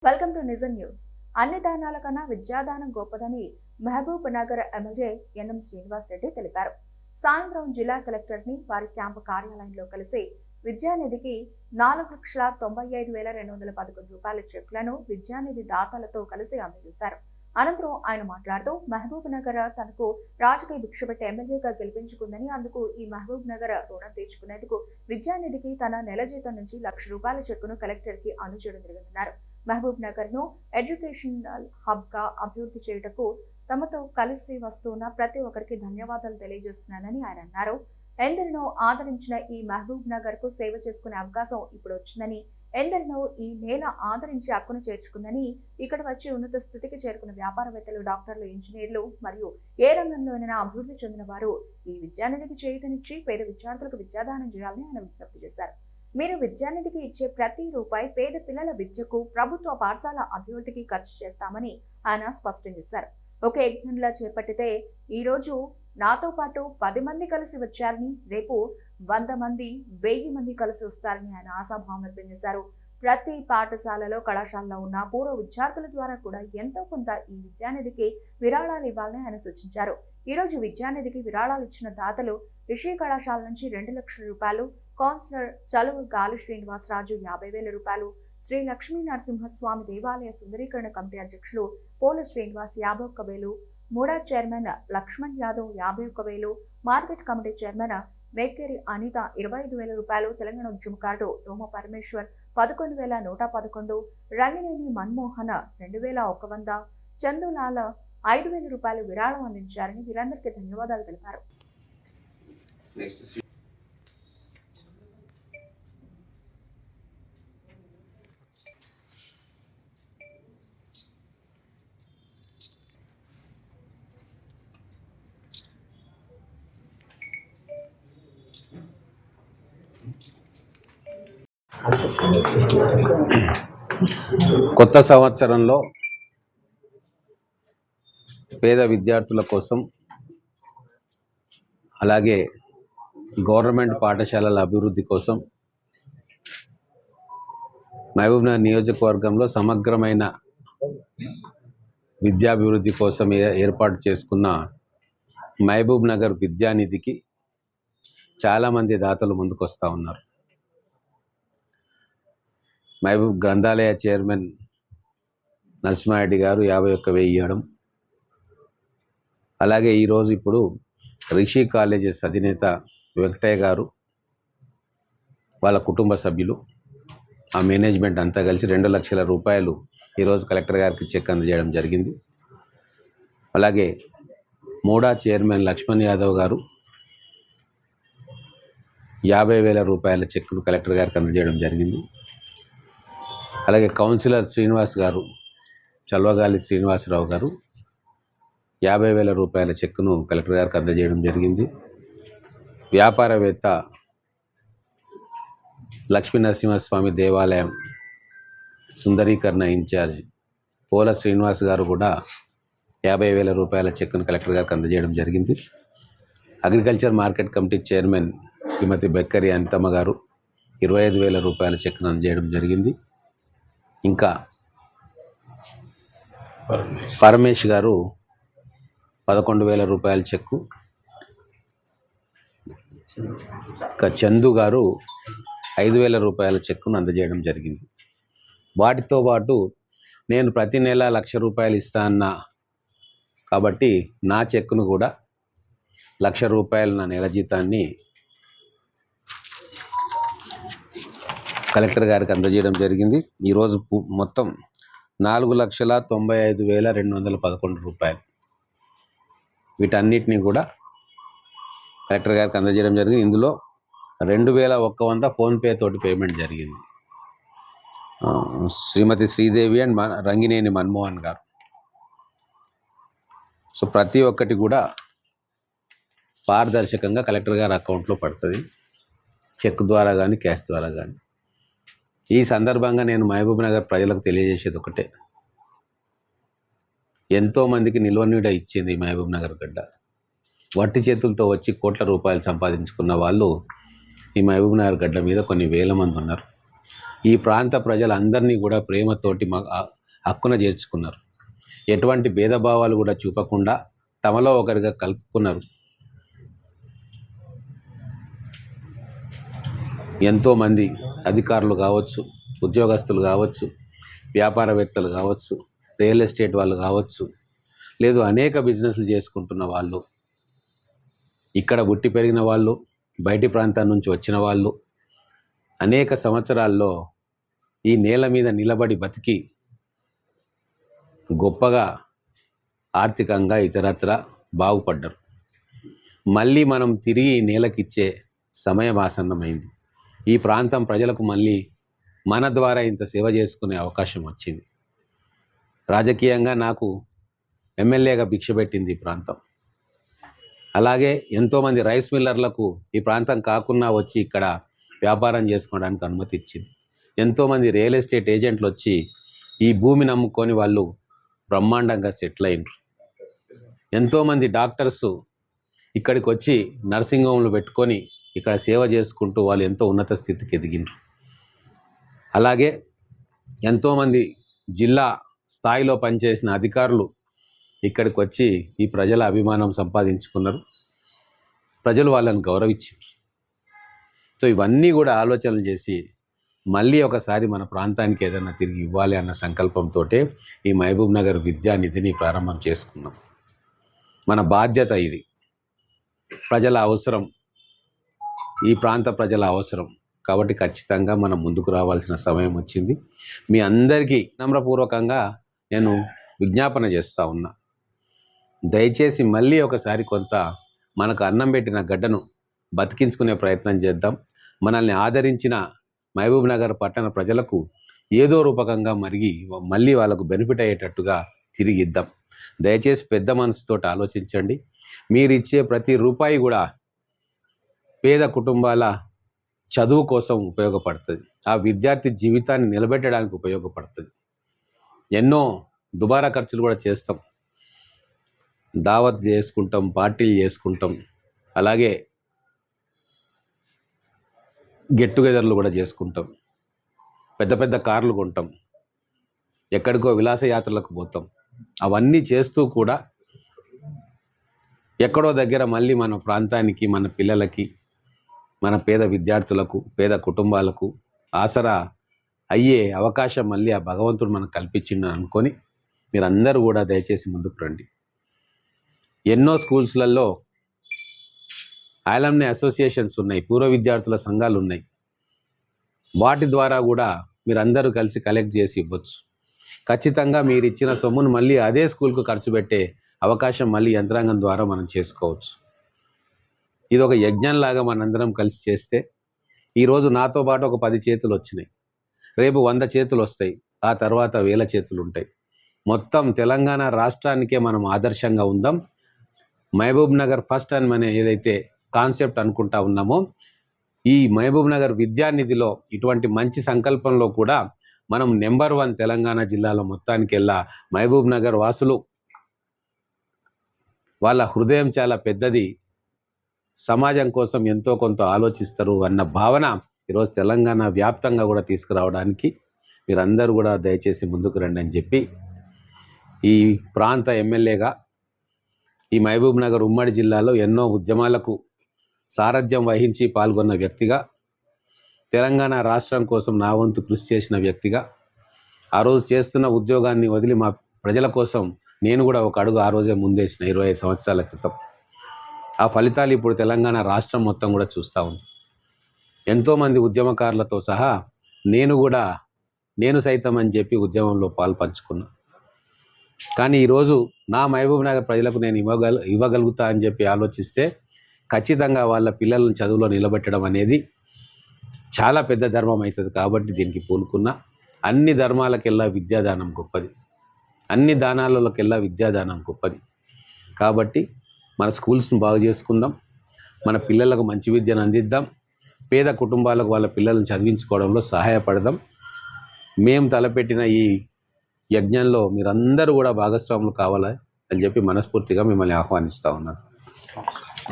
Welcome to నిజం news. అన్ని దానాల కన్నా విద్యాదానం గొప్పదని మహబూబ్ నగర్ ఎమ్మెల్యే ఎన్ఎం శ్రీనివాస్ రెడ్డి తెలిపారు. సాయంత్రం జిల్లా కలెక్టర్ ని వారి క్యాంపు కార్యాలయంలో కలిసి విద్యానిధికి 4,95,211 రూపాయల చెక్లను విద్యానిధి దాతలతో కలిసి అందజేశారు. అనంతరం ఆయన మాట్లాడుతూ మహబూబ్ నగర్ తనకు రాజకీయ భిక్ష పెట్టి ఎమ్మెల్యేగా గెలిపించుకుందని, అందుకు ఈ మహబూబ్ నగర్ రుణం తీర్చుకునేందుకు విద్యానిధికి తన నెల జీతం నుంచి ₹1,00,000 చెక్కును కలెక్టర్ కి అందజేయడం జరిగిందన్నారు. మహబూబ్ నగర్ ను ఎడ్యుకేషనల్ హబ్ గా అభివృద్ధి చేయుటకు తమతో కలిసి వస్తున్న ప్రతి ఒక్కరికి ధన్యవాదాలు తెలియజేస్తున్నానని ఆయన అన్నారు. ఎందరినో ఆదరించిన ఈ మహబూబ్ నగర్ కు సేవ చేసుకునే అవకాశం ఇప్పుడు వచ్చిందని, ఎందరినో ఈ నేల ఆదరించి హక్కును చేర్చుకుందని, ఇక్కడ వచ్చి ఉన్నత స్థితికి చేరుకున్న వ్యాపారవేత్తలు, డాక్టర్లు, ఇంజనీర్లు మరియు ఏ రంగంలోనైనా అభివృద్ధి చెందిన వారు ఈ విద్యానిధికి చేయూతనిచ్చి పేద విద్యార్థులకు విద్యాదానం చేయాలని ఆయన విజ్ఞప్తి చేశారు. మీరు విద్యానిధికి ఇచ్చే ప్రతి రూపాయి పేద పిల్లల విద్యకు, ప్రభుత్వ పాఠశాల అభివృద్ధికి ఖర్చు చేస్తామని ఆయన స్పష్టం చేశారు. ఒక యజ్ఞంలా చేపట్టితే ఈ రోజు నాతో పాటు 10 మంది కలిసి వచ్చారని, రేపు 100 మంది, 1000 మంది కలిసి వస్తారని ఆయన ఆశాభావం వ్యక్తం చేశారు. ప్రతి పాఠశాలలో, కళాశాలలో ఉన్న పూర్వ విద్యార్థుల ద్వారా కూడా ఎంతో కొంత ఈ విద్యానిధికి విరాళాలు ఇవ్వాలని ఆయన సూచించారు. ఈ రోజు విద్యానిధికి విరాళాలు ఇచ్చిన దాతలు రిషి కళాశాల నుంచి ₹2,00,000, కౌన్సిలర్ చలువ గాలి శ్రీనివాసరాజు ₹50,000, శ్రీ లక్ష్మీ నరసింహస్వామి దేవాలయ సుందరీకరణ కమిటీ అధ్యక్షులు పోల Srinivas ₹51,000, MUDA chairman Lakshman Yadav ₹51,000, market committee chairman Mekeri Anitha ₹25,000, Telangana ఉద్యమకారుడు రోమ పరమేశ్వర్ ₹11,111, రంగినేని మన్మోహన్ ₹2,100, చందులాల ₹5,000 విరాళం అందించారని వీరందరికీ ధన్యవాదాలు తెలిపారు. కొత్త సంవత్సరంలో పేద విద్యార్థుల కోసం, అలాగే గవర్నమెంట్ పాఠశాలల అభివృద్ధి కోసం మహబూబ్నగర్ నియోజకవర్గంలో సమగ్రమైన విద్యాభివృద్ధి కోసం ఏర్పాటు చేసుకున్న మహబూబ్ నగర్ విద్యానిధికి చాలామంది దాతలు ముందుకు వస్తూ ఉన్నారు. మహబూబ్ గ్రంథాలయ చైర్మన్ నరసింహారెడ్డి గారు 51,000 ఇవ్వడం, అలాగే ఈరోజు ఇప్పుడు రిషి కాలేజెస్ అధినేత వెంకటయ్య గారు, వాళ్ళ కుటుంబ సభ్యులు, ఆ మేనేజ్మెంట్ అంతా కలిసి ₹2,00,000 ఈరోజు కలెక్టర్ గారికి చెక్ అందజేయడం జరిగింది. అలాగే మూడా చైర్మన్ లక్ష్మణ్ యాదవ్ గారు ₹50,000 చెక్కును కలెక్టర్ గారికి అందజేయడం జరిగింది. అలాగే కౌన్సిలర్ శ్రీనివాస్ గారు, చల్వగాలి శ్రీనివాసరావు గారు ₹50,000 చెక్కును కలెక్టర్ గారికి అందజేయడం జరిగింది. వ్యాపారవేత్త లక్ష్మీ నరసింహస్వామి దేవాలయం సుందరీకరణ ఇన్ఛార్జ్ పోల శ్రీనివాస్ గారు కూడా ₹50,000 చెక్కును కలెక్టర్ గారికి అందజేయడం జరిగింది. అగ్రికల్చర్ మార్కెట్ కమిటీ చైర్మన్ శ్రీమతి బెక్కరి అనితమ్మ గారు ₹25,000 చెక్కును అందజేయడం జరిగింది. ఇంకా పరమేష్ గారు ₹11,000 చెక్కు, ఇంకా చందు గారు ₹5,000 చెక్కును అందజేయడం జరిగింది. వాటితో పాటు నేను ప్రతి నెల ₹1,00,000 ఇస్తా అన్నా కాబట్టి నా చెక్కును కూడా ₹1,00,000 నా నెల జీతాన్ని కలెక్టర్ గారికి అందజేయడం జరిగింది. ఈరోజు మొత్తం ₹4,95,211 వీటన్నిటినీ కూడా కలెక్టర్ గారికి అందజేయడం జరిగింది. ఇందులో 2,100 ఫోన్పే తోటి పేమెంట్ జరిగింది. శ్రీమతి శ్రీదేవి అండ్ రంగినేని మన్మోహన్ గారు. సో ప్రతి ఒక్కటి కూడా పారదర్శకంగా కలెక్టర్ గారి అకౌంట్లో పడుతుంది, చెక్ ద్వారా కానీ క్యాష్ ద్వారా కానీ. ఈ సందర్భంగా నేను మహబూబ్ నగర్ ప్రజలకు తెలియజేసేది ఒకటే, ఎంతోమందికి నిల్వనీడ ఇచ్చింది మహబూబ్ నగర్ గడ్డ. వట్టి చేతులతో వచ్చి ₹1,00,000 సంపాదించుకున్న వాళ్ళు ఈ మహబూబ్ నగర్ గడ్డ మీద కొన్ని వేల మంది ఉన్నారు. ఈ ప్రాంత ప్రజలందరినీ కూడా ప్రేమతోటి హక్కున చేర్చుకున్నారు. ఎటువంటి భేదభావాలు కూడా చూపకుండా తమలో ఒకరిగా కలుపుకున్నారు. ఎంతోమంది అధికారులు కావచ్చు, ఉద్యోగస్తులు కావచ్చు, వ్యాపారవేత్తలు కావచ్చు, రియల్ ఎస్టేట్ వాళ్ళు కావచ్చు, లేదు అనేక బిజినెస్లు చేసుకుంటున్న వాళ్ళు, ఇక్కడ పుట్టి పెరిగిన వాళ్ళు, బయటి ప్రాంతాల నుంచి వచ్చిన వాళ్ళు, అనేక సంవత్సరాల్లో ఈ నేల మీద నిలబడి బతికి గొప్పగా ఆర్థికంగా ఇతరత్ర బాగుపడ్డారు. మళ్ళీ మనం తిరిగి నేలకిచ్చే సమయం ఆసన్నమైంది. ఈ ప్రాంతం ప్రజలకు మళ్ళీ మన ద్వారా ఇంత సేవ చేసుకునే అవకాశం వచ్చింది. రాజకీయంగా నాకు ఎమ్మెల్యేగా భిక్ష పెట్టింది ఈ ప్రాంతం. అలాగే ఎంతోమంది రైస్ మిల్లర్లకు ఈ ప్రాంతం కాకుండా వచ్చి ఇక్కడ వ్యాపారం చేసుకోవడానికి అనుమతి ఇచ్చింది. ఎంతోమంది రియల్ ఎస్టేట్ ఏజెంట్లు వచ్చి ఈ భూమి నమ్ముకొని వాళ్ళు బ్రహ్మాండంగా సెటిల్ అయినరు. ఎంతోమంది డాక్టర్స్ ఇక్కడికి వచ్చి నర్సింగ్ హోమ్లు పెట్టుకొని ఇక్కడ సేవ చేసుకుంటూ వాళ్ళు ఎంతో ఉన్నత స్థితికి ఎదిగినరు. అలాగే ఎంతోమంది జిల్లా స్థాయిలో పనిచేసిన అధికారులు ఇక్కడికి వచ్చి ఈ ప్రజల అభిమానం సంపాదించుకున్నారు. ప్రజలు వాళ్ళని గౌరవించారు. సో ఇవన్నీ కూడా ఆలోచనలు చేసి మళ్ళీ ఒకసారి మన ప్రాంతానికి ఏదైనా తిరిగి ఇవ్వాలి అన్న సంకల్పంతో ఈ మహబూబ్ నగర్ విద్యానిధిని ప్రారంభం చేసుకున్నాం. మన బాధ్యత ఇది. ప్రజల అవసరం, ఈ ప్రాంత ప్రజల అవసరం కాబట్టి ఖచ్చితంగా మనం ముందుకు రావాల్సిన సమయం వచ్చింది. మీ అందరికీ నమ్రపూర్వకంగా నేను విజ్ఞాపన చేస్తూ ఉన్నా, దయచేసి మళ్ళీ ఒకసారి కొంత మనకు అన్నం పెట్టిన గడ్డను బతికించుకునే ప్రయత్నం చేద్దాం. మనల్ని ఆదరించిన మహబూబ్ నగర్ పట్టణ ప్రజలకు ఏదో రూపకంగా మళ్ళీ వాళ్ళకు బెనిఫిట్ అయ్యేటట్టుగా తిరిగి ఇద్దాం. దయచేసి పెద్ద మనసుతో ఆలోచించండి. మీరు ఇచ్చే ప్రతి రూపాయి కూడా పేద కుటుంబాల చదువు కోసం ఉపయోగపడుతుంది. ఆ విద్యార్థి జీవితాన్ని నిలబెట్టడానికి ఉపయోగపడుతుంది. ఎన్నో దుబారా ఖర్చులు కూడా చేస్తాం, దావత్ చేసుకుంటాం, పార్టీలు చేసుకుంటాం, అలాగే గెట్ టుగెదర్లు కూడా చేసుకుంటాం, పెద్ద పెద్ద కార్లు కొంటాం, ఎక్కడికో విలాసయాత్రలకు పోతాం. అవన్నీ చేస్తూ కూడా ఎక్కడో దగ్గర మళ్ళీ మన ప్రాంతానికి, మన పిల్లలకి, మన పేద విద్యార్థులకు, పేద కుటుంబాలకు ఆసరా అయ్యే అవకాశం మళ్ళీ ఆ భగవంతుడు మనకు కల్పించిందని అనుకొని మీరందరూ కూడా దయచేసి ముందుకు రండి. ఎన్నో స్కూల్స్లలో అలమ్ని అసోసియేషన్స్ ఉన్నాయి, పూర్వ విద్యార్థుల సంఘాలు ఉన్నాయి. వాటి ద్వారా కూడా మీరందరూ కలిసి కలెక్ట్ చేసి ఇవ్వచ్చు. ఖచ్చితంగా మీరు ఇచ్చిన సొమ్మును మళ్ళీ అదే స్కూల్కు ఖర్చు పెట్టే అవకాశం మళ్ళీ యంత్రాంగం ద్వారా మనం చేసుకోవచ్చు. ఇది ఒక యజ్ఞంలాగా మనందరం కలిసి చేస్తే ఈరోజు నాతో పాటు ఒక 10 చేతులు వచ్చినాయి, రేపు 100 చేతులు వస్తాయి, ఆ తర్వాత 1000 చేతులు ఉంటాయి. మొత్తం తెలంగాణ రాష్ట్రానికే మనం ఆదర్శంగా ఉందాం. మహబూబ్ నగర్ ఫస్ట్ అని మనం ఏదైతే కాన్సెప్ట్ అనుకుంటా ఉన్నామో, ఈ మహబూబ్ నగర్ విద్యానిధిలో ఇటువంటి మంచి సంకల్పంలో కూడా మనం నెంబర్ 1 తెలంగాణ జిల్లాలో మొత్తానికి వెళ్ళా. మహబూబ్ నగర్ వాసులు వాళ్ళ హృదయం చాలా పెద్దది, సమాజం కోసం ఎంతో కొంత ఆలోచిస్తారు అన్న భావన ఈరోజు తెలంగాణ వ్యాప్తంగా కూడా తీసుకురావడానికి మీరందరూ కూడా దయచేసి ముందుకు రండి అని చెప్పి ఈ ప్రాంత ఎమ్మెల్యేగా ఈ మహబూబ్ నగర్ ఉమ్మడి జిల్లాలో ఎన్నో ఉద్యమాలకు సారథ్యం వహించి పాల్గొన్న వ్యక్తిగా, తెలంగాణ రాష్ట్రం కోసం నా వంతు కృషి చేసిన వ్యక్తిగా, ఆ రోజు చేస్తున్న ఉద్యోగాన్ని వదిలి మా ప్రజల కోసం నేను కూడా ఒక అడుగు ఆ రోజే ముందేసిన 25 సంవత్సరాల క్రితం. ఆ ఫలితాలు ఇప్పుడు తెలంగాణ రాష్ట్రం మొత్తం కూడా చూస్తూ ఉంది. ఎంతోమంది ఉద్యమకారులతో సహా నేను సైతం అని చెప్పి ఉద్యమంలో పాల్పంచుకున్నా. కానీ ఈరోజు నా మహబూబ్ నగర్ ప్రజలకు నేను ఇవ్వగలుగుతా అని చెప్పి ఆలోచిస్తే ఖచ్చితంగా వాళ్ళ పిల్లలను చదువులో నిలబెట్టడం అనేది చాలా పెద్ద ధర్మం అవుతుంది. కాబట్టి దీనికి పూనుకున్నా. అన్ని ధర్మాలకెల్లా విద్యాదానం గొప్పది, అన్ని దానాలకెల్లా విద్యాదానం గొప్పది. కాబట్టి మన స్కూల్స్ను బాగు చేసుకుందాం, మన పిల్లలకు మంచి విద్యను అందిద్దాం, పేద కుటుంబాలకు వాళ్ళ పిల్లలను చదివించుకోవడంలో సహాయపడదాం. మేము తలపెట్టిన ఈ యజ్ఞంలో మీరందరూ కూడా భాగస్వాములు కావాలని చెప్పి మనస్ఫూర్తిగా మిమ్మల్ని ఆహ్వానిస్తూ ఉన్నాను.